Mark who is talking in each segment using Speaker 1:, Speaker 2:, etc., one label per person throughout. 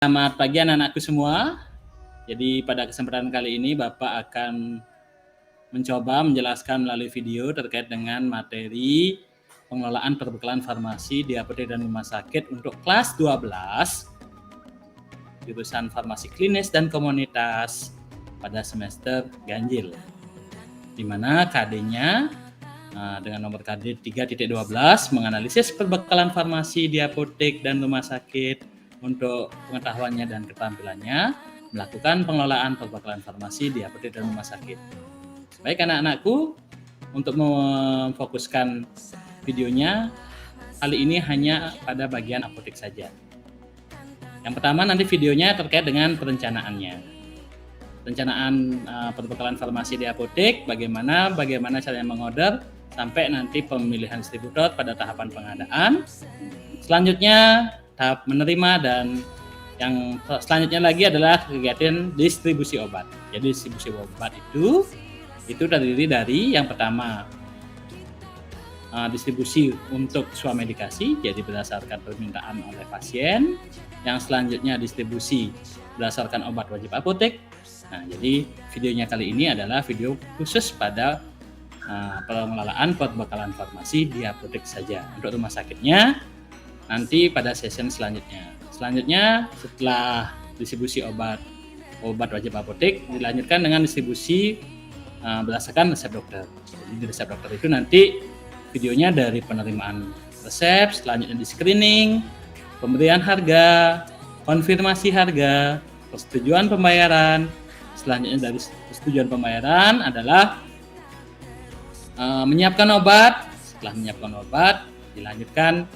Speaker 1: Selamat pagi anak-anakku semua. Jadi pada kesempatan kali ini Bapak akan mencoba menjelaskan melalui video terkait dengan materi pengelolaan perbekalan farmasi di apotek dan rumah sakit untuk kelas 12 jurusan farmasi klinis dan komunitas pada semester ganjil, di mana KD-nya dengan nomor KD 3.12 menganalisis perbekalan farmasi di apotek dan rumah sakit untuk pengetahuannya dan keterampilannya melakukan pengelolaan perbekalan farmasi di apotek dan rumah sakit. Baik anak-anakku, untuk memfokuskan videonya kali ini hanya pada bagian apotek saja. Yang pertama nanti videonya terkait dengan perencanaannya. Perencanaan perbekalan farmasi di apotek, bagaimana caranya mengorder sampai nanti pemilihan distributor pada tahapan pengadaan. Selanjutnya tahap menerima, dan yang selanjutnya lagi adalah kegiatan distribusi obat. Jadi distribusi obat itu terdiri dari yang pertama distribusi untuk swamedikasi, jadi berdasarkan permintaan oleh pasien. Yang selanjutnya distribusi berdasarkan obat wajib apotek. Nah, jadi videonya kali ini adalah video khusus pada pengelolaan perbekalan farmasi di apotek saja. Untuk rumah sakitnya nanti pada session selanjutnya. Selanjutnya setelah distribusi obat wajib apotek dilanjutkan dengan distribusi berdasarkan resep dokter. Jadi di resep dokter itu nanti videonya dari penerimaan resep, selanjutnya di screening, pemberian harga, konfirmasi harga, persetujuan pembayaran. Selanjutnya dari persetujuan pembayaran adalah menyiapkan obat. Setelah menyiapkan obat dilanjutkan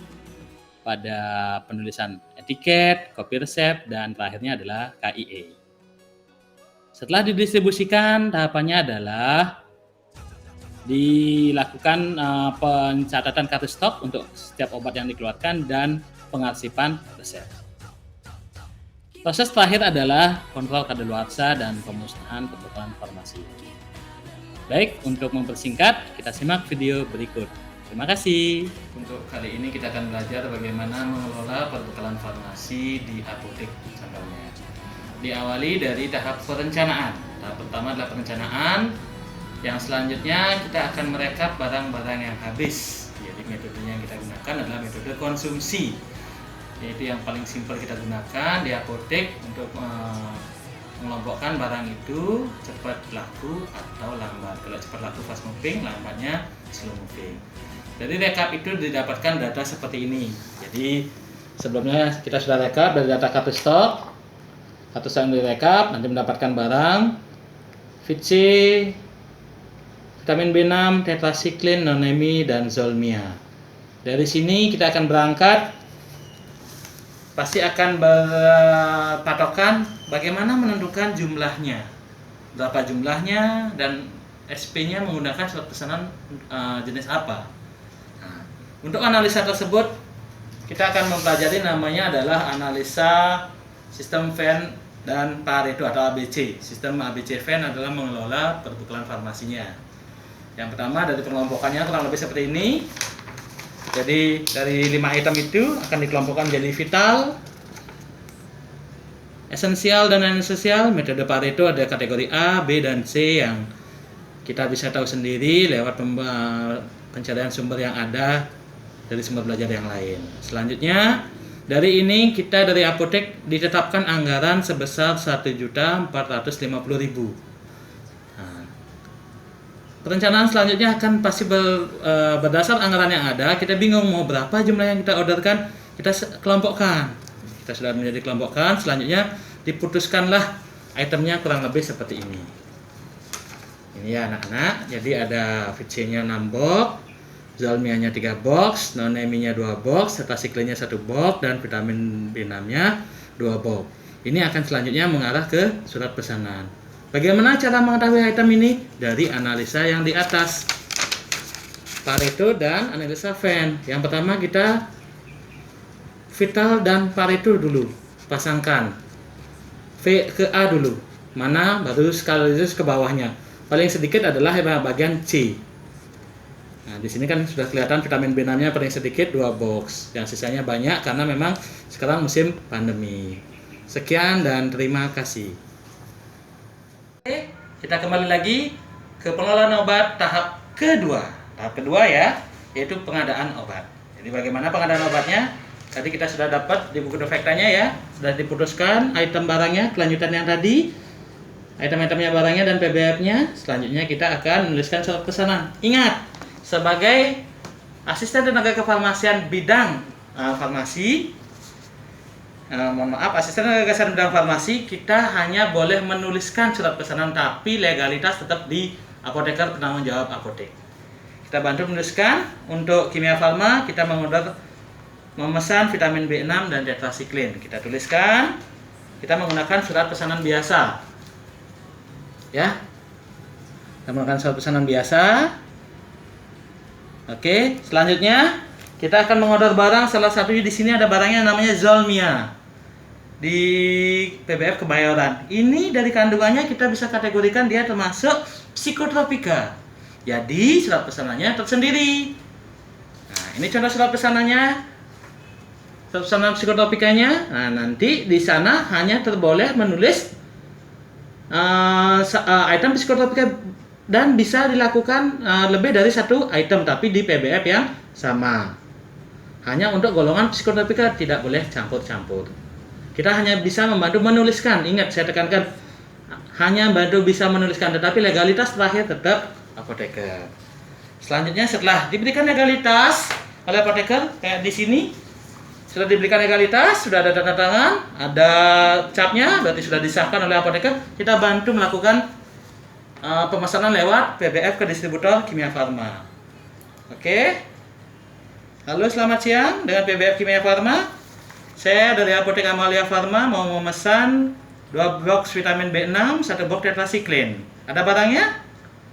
Speaker 1: pada penulisan etiket, kopi resep, dan terakhirnya adalah KIE. Setelah didistribusikan, tahapannya adalah dilakukan pencatatan kartu stok untuk setiap obat yang dikeluarkan dan pengarsipan resep. Proses terakhir adalah kontrol kadaluarsa dan pemusnahan perbekalan farmasi. Baik, untuk mempersingkat, kita simak video berikut. Terima kasih. Untuk kali ini kita akan belajar bagaimana mengelola perbekalan farmasi di apotek contohnya. Diawali dari tahap perencanaan. Tahap pertama adalah perencanaan. Yang selanjutnya kita akan merekap barang-barang yang habis. Jadi metodenya yang kita gunakan adalah metode konsumsi. Yaitu yang paling simpel kita gunakan di apotek untuk mengelompokkan barang itu cepat laku atau lambat. Kalau cepat laku fast moving, lambatnya slow moving. Dari rekap itu didapatkan data seperti ini. Jadi sebelumnya kita sudah rekap dari data kartu stok. Kartu stok yang direkap nanti mendapatkan barang VC, vitamin B6, tetracycline, nonemi, dan zolmia. Dari sini kita akan berangkat, pasti akan berpatokan bagaimana menentukan jumlahnya, berapa jumlahnya, dan SP-nya menggunakan surat pesanan jenis apa. Nah, untuk analisa tersebut kita akan mempelajari namanya adalah analisa sistem Venn dan Pareto atau ABC. Sistem ABC Venn adalah mengelola perbekalan farmasinya. Yang pertama dari pengelompokannya kurang lebih seperti ini. Jadi dari 5 item itu akan dikelompokkan menjadi vital, esensial, dan non-esensial. Metode Pareto ada kategori A, B, dan C yang kita bisa tahu sendiri lewat pencarian sumber yang ada dari sumber belajar yang lain. Selanjutnya dari ini kita dari apotek ditetapkan anggaran sebesar 1.450.000. Perencanaan selanjutnya akan pasti berdasar anggaran yang ada. Kita bingung mau berapa jumlah yang kita orderkan, kita kelompokkan. Kita sudah menjadi kelompokkan, selanjutnya diputuskanlah itemnya kurang lebih seperti ini. Ini ya anak-anak, jadi ada VC-nya 6 box, zolmia-nya 3 box, nonemi-nya 2 box, tetracycline-nya 1 box, dan vitamin B6-nya 2 box. Ini akan selanjutnya mengarah ke surat pesanan. Bagaimana cara mengetahui item ini? Dari analisa yang di atas, Pareto dan analisa Venn. Yang pertama kita vital dan Pareto dulu pasangkan, V ke A dulu, mana baru sekaligus ke bawahnya. Paling sedikit adalah bagian C. Nah, di sini kan sudah kelihatan vitamin B6-nya paling sedikit 2 box. Yang sisanya banyak karena memang sekarang musim pandemi. Sekian dan terima kasih. Oke, kita kembali lagi ke pengelolaan obat tahap kedua. Tahap kedua ya, yaitu pengadaan obat. Jadi bagaimana pengadaan obatnya? Tadi kita sudah dapat di buku defektanya ya, sudah diputuskan item barangnya, kelanjutan yang tadi, item-itemnya barangnya dan PBF-nya. Selanjutnya kita akan menuliskan surat pesanan. Ingat, sebagai asisten tenaga kefarmasian bidang farmasi, asisten tenaga kesehatan bidang farmasi, kita hanya boleh menuliskan surat pesanan, tapi legalitas tetap di apoteker penanggung jawab apotek. Kita bantu menuliskan. Untuk Kimia Farma, kita memesan vitamin B6 dan tetrasiklin. Kita tuliskan. Kita menggunakan surat pesanan biasa. Ya. Kita menggunakan surat pesanan biasa. Oke, selanjutnya kita akan mengorder barang. Salah satunya di sini ada barangnya namanya Zolmia di PBF Kebayoran. Ini dari kandungannya kita bisa kategorikan dia termasuk psikotropika. Jadi surat pesanannya tersendiri. Nah, ini contoh surat pesanannya. Surat pesanan psikotropikanya. Nah, nanti di sana hanya terboleh menulis item psikotropika dan bisa dilakukan lebih dari satu item, tapi di PBF yang sama. Hanya untuk golongan psikotropika tidak boleh campur-campur. Kita hanya bisa membantu menuliskan. Ingat, saya tekankan, hanya bantu bisa menuliskan, tetapi legalitas terakhir tetap apoteker. Selanjutnya, setelah diberikan legalitas oleh apoteker, kayak di sini, sudah diberikan legalitas, sudah ada tanda tangan, ada capnya, berarti sudah disahkan oleh apoteker. Kita bantu melakukan pemesanan lewat PBF ke distributor Kimia Farma. Oke. Halo, selamat siang dengan PBF Kimia Farma. Saya dari Apotek Amalia Farma mau memesan 2 box vitamin B6, 1 box tetrasiklin. Ada barangnya?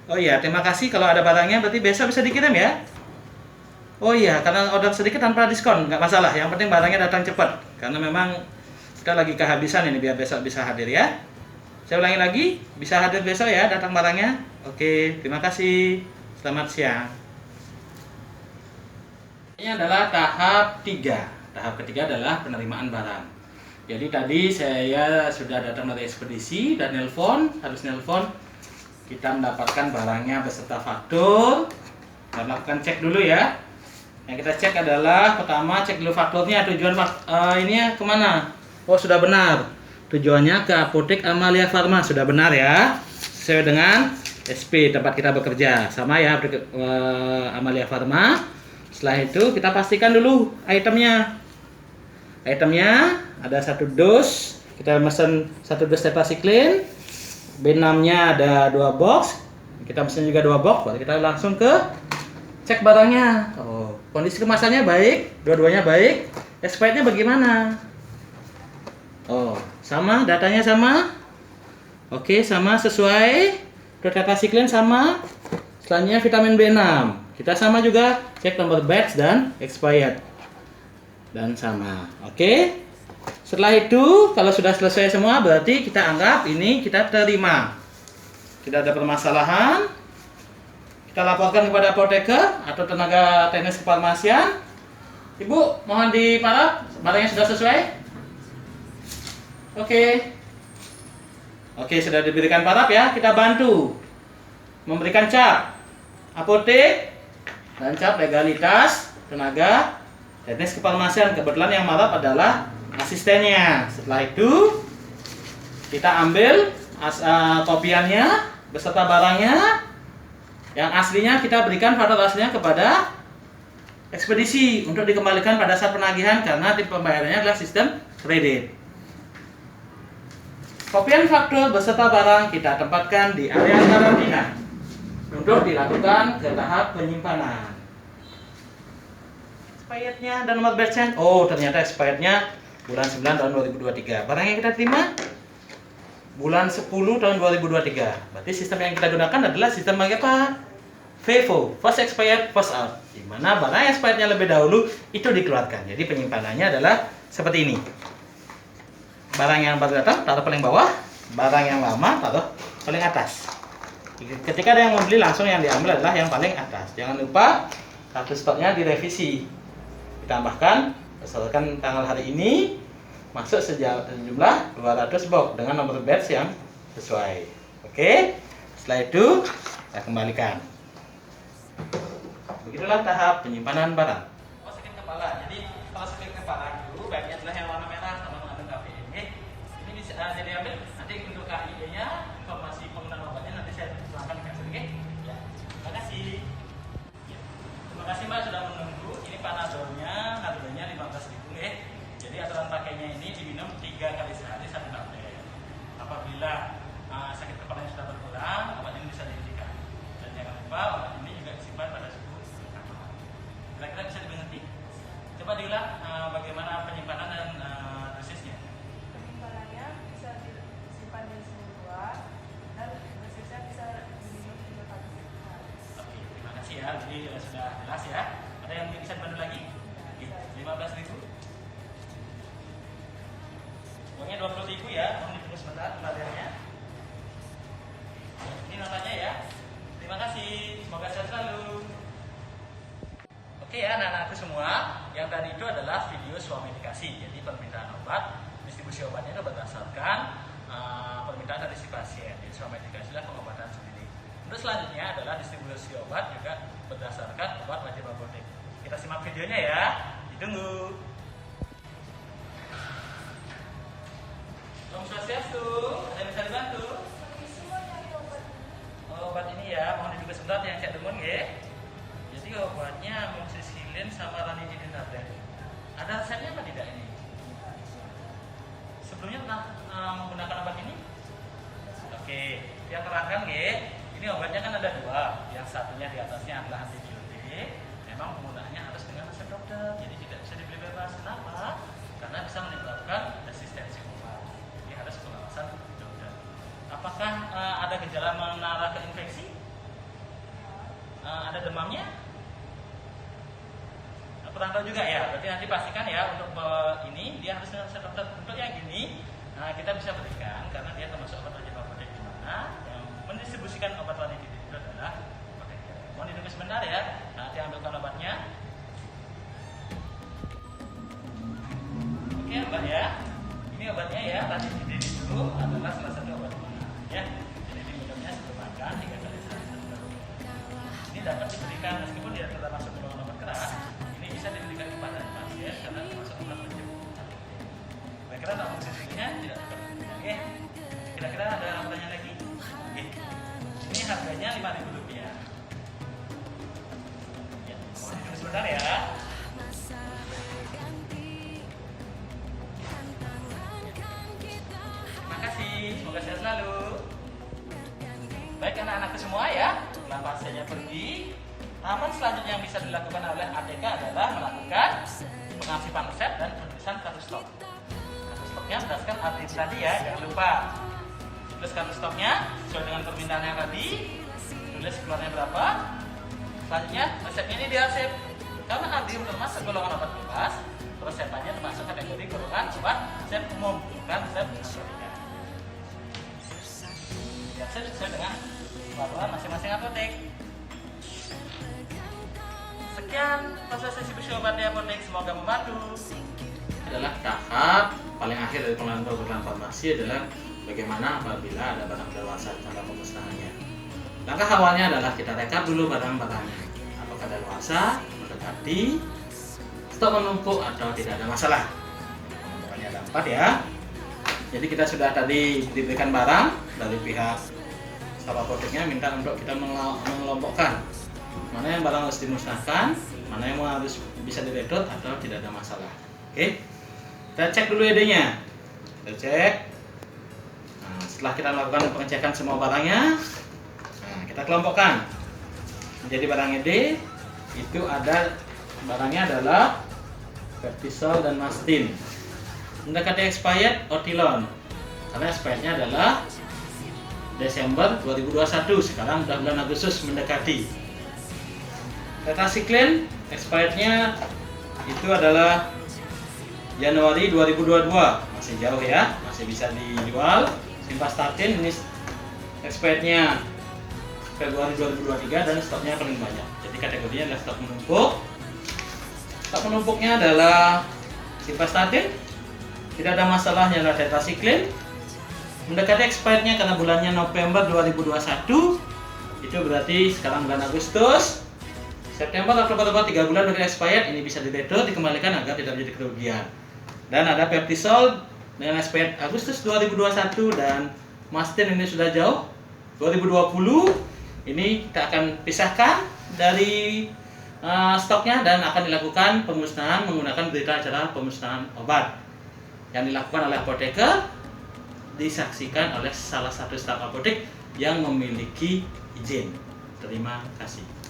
Speaker 1: Oh iya, terima kasih. Kalau ada barangnya berarti besok bisa dikirim ya? Oh iya, karena order sedikit tanpa diskon, nggak masalah. Yang penting barangnya datang cepat. Karena memang kita lagi kehabisan ini, biar besok bisa hadir ya. Saya ulangi lagi, bisa hadir besok ya, datang barangnya. Oke, terima kasih. Selamat siang. Ini adalah tahap 3. Tahap ketiga adalah penerimaan barang. Jadi tadi saya sudah datang dari ekspedisi dan harus nelpon. Kita mendapatkan barangnya beserta faktur. Kita lakukan cek dulu ya. Yang kita cek adalah pertama cek dulu fakturnya, tujuan ini kemana? Oh, sudah benar. Tujuannya ke Apotek Amalia Farma, sudah benar ya. Sesuai dengan SP tempat kita bekerja, sama ya, Apotek Amalia Farma. Setelah itu kita pastikan dulu itemnya. Itemnya ada 1 dos, kita pesan 1 dos tetrasiklin. B6-nya ada 2 box, kita pesan juga 2 box. Baru kita langsung ke cek barangnya. Oh, kondisi kemasannya baik, dua-duanya baik. Expirednya bagaimana? Oh, sama, datanya sama. Oke, sama, sesuai. Tetrasiklin sama. Selanjutnya vitamin B6. Kita sama juga, cek nomor batch dan expired. Dan sama. Oke. Setelah itu, kalau sudah selesai semua, berarti kita anggap ini kita terima. Tidak ada permasalahan. Kita laporkan kepada apoteker atau tenaga teknis kefarmasian. Ibu, mohon diparaf, barangnya sudah sesuai? Oke. Oke, sudah diberikan paraf ya. Kita bantu memberikan cap apotek dan cap legalitas tenaga teknis kefarmasian. Kebetulan yang marah adalah asistennya. Setelah itu kita ambil kopiannya beserta barangnya. Yang aslinya kita berikan faktur aslinya kepada ekspedisi untuk dikembalikan pada saat penagihan, karena tipe pembayarannya adalah sistem kredit. Kopian faktur beserta barang kita tempatkan di area karantina untuk dilakukan ke tahap penyimpanan. Expirednya dan nomor batch-nya. Oh, ternyata expirednya bulan 9 tahun 2023. Barang yang kita terima bulan 10 tahun 2023. Berarti sistem yang kita gunakan adalah sistem apa? FIFO, first expired, first out. Di mana barang yang expirednya lebih dahulu itu dikeluarkan. Jadi penyimpanannya adalah seperti ini. Barang yang baru datang taruh paling bawah, barang yang lama taruh paling atas. Ketika ada yang membeli, langsung yang diambil adalah yang paling atas. Jangan lupa kartu stoknya direvisi. Ditambahkan berdasarkan tanggal hari ini masuk sejumlah 200 box dengan nomor batch yang sesuai. Oke, setelah itu saya kembalikan. Begitulah tahap penyimpanan barang. Oh, sakit kepala. Jadi kalau sakit kepala itu baiknya adalah yang warna merah sama mengandung kafein. Ini bisa jadi ambil nanti untuk KID-nya, informasi penggunaan obatnya nanti saya tuangkan di kasir. Ya, terima kasih. Ya. Terima kasih Mbak sudah menunggu. Ini panadolnya harganya 15.000 ya. Jadi aturan pakainya ini diminum 3 kali sehari 1 tablet. Apabila sakit kepalanya sudah berkurang, obat ini bisa dihentikan. Dan jangan lupa obat ini juga disimpan pada suhu kamar. Kira-kira bisa dimengerti? Coba diulang bagaimana penyimpanan dan dosisnya.
Speaker 2: Penyimpanannya bisa disimpan di suhu ruang dan dosisnya bisa diminum 3 kali sehari.
Speaker 1: Oke, terima kasih ya. Jadi sudah jelas ya. Ada yang bisa dibantu lagi? 15.000. Uangnya 20.000 ya. Mohon ditunggu sebentar kembaliannya. Ini notanya ya. Terima kasih. Semoga sehat selalu. Oke ya anak-anakku semua, yang tadi itu adalah video swamedikasi. Jadi permintaan obat, distribusi obatnya itu berdasarkan permintaan dari si pasien. Jadi swamedikasi adalah pengobatan sendiri. Untuk selanjutnya adalah distribusi obat juga berdasarkan obat wajib apotek. Kita simak videonya ya. Ditunggu. Om Swastiastu, ada yang bisa dibantu? Obat ini ya, mohon ditunggu sebentar yang saya demun ya. Jadi obatnya amoxicillin sama ranitidin tablet. Ada resepnya apa tidak ini? Sebelumnya pernah menggunakan obat ini? Oke, dia terangkan ya. Ini obatnya kan ada 2. Yang satunya di atasnya adalah antibiotik. Memang penggunaannya harus dengan resep dokter. Jadi tidak bisa dibeli bebas. Kenapa? Karena bisa menyebabkan resistensi obat. Jadi harus pengawasan dokter. Apakah ada gejala mengarah ke infeksi? Ada demamnya? Kurang tahu juga ya. Berarti nanti pastikan ya untuk ini dia harus dengan resep dokter. Untuk yang gini kita bisa berikan karena dia termasuk obat wajib apotek di mana yang mendistribusikan obat ranitidin itu adalah apoteker. Mohon ditunggu sebentar ya. Nanti ambilkan obatnya. Oke Mbak ya. Ini obatnya ya. Ranitidin itu adalah salah satu obat ya. Jadi diminumnya sebelum makan 3 kali sehari. Ini dapat diberikan meskipun dia tidak masuk golongan obat keras. Ini bisa diberikan kepada pasien karena termasuk obat wajib. Kira-kira nama sisinya tidak seperti ini. Kira-kira ada pertanyaan lagi? Ini harganya Rp5.000. Ya, mohon ditunggu sebentar ya. Terima kasih, semoga sehat selalu. Baik anak-anakku semua ya, setelah pasiennya pergi, tahapan selanjutnya yang bisa dilakukan oleh ATK adalah melakukan pengarsipan resep dan penulisan kartu stok. Kartu stoknya berdasarkan arti tadi ya, jangan lupa. Tulis kartu stoknya sesuai dengan permintaan yang tadi, tulis keluarnya berapa. Selanjutnya resepnya ini diarsip. Karena Ardium termasuk golongan obat bebas, resepnya termasuk kategori golongan obat resep umum, bukan resep narkotika. Diarsip sesuai dengan peraturan masing-masing apotek. Sekian proses distribusi obat di apotek, semoga membantu. Adalah tahap paling akhir dari pengelolaan perbuatan farmasi adalah bagaimana apabila ada barang dewasa cara pemusnahannya. Langkah awalnya adalah kita rekap dulu barang-barangnya. Apakah dewasa, mendekati, stok menumpuk atau tidak ada masalah. Pokoknya ada 4 ya. Jadi kita sudah tadi diberikan barang dari pihak staf apoteknya minta untuk kita mengelompokkan mana yang barang harus dimusnahkan, mana yang harus bisa diredot atau tidak ada masalah. Oke, kita cek dulu ED-nya. Kita cek. Nah, setelah kita lakukan pengecekan semua barangnya, kita kelompokkan menjadi barang ED. Itu ada barangnya adalah Vertisol dan Mastin. Mendekati expired Otilon, karena expirednya adalah Desember 2021. Sekarang sudah bulan Agustus mendekati. Tetracycline expirednya itu adalah Januari 2022, masih jauh ya, masih bisa dijual. Simvastatin ini expirednya Februari 2023 dan stoknya paling banyak. Jadi kategorinya adalah stok menumpuk. Stok menumpuknya adalah Simvastatin tidak ada masalah yang ada tetracycline. Mendekati expirednya karena bulannya November 2021, itu berarti sekarang bulan Agustus, September, Oktober, 3 bulan dari expired, ini bisa diretur, dikembalikan agar tidak menjadi kerugian. Dan ada Peptisol dengan expired Agustus 2021 dan Masten ini sudah jauh 2020. Ini kita akan pisahkan dari stoknya dan akan dilakukan pemusnahan menggunakan berita acara pemusnahan obat yang dilakukan oleh apoteker, disaksikan oleh salah satu staf apotek yang memiliki izin. Terima kasih.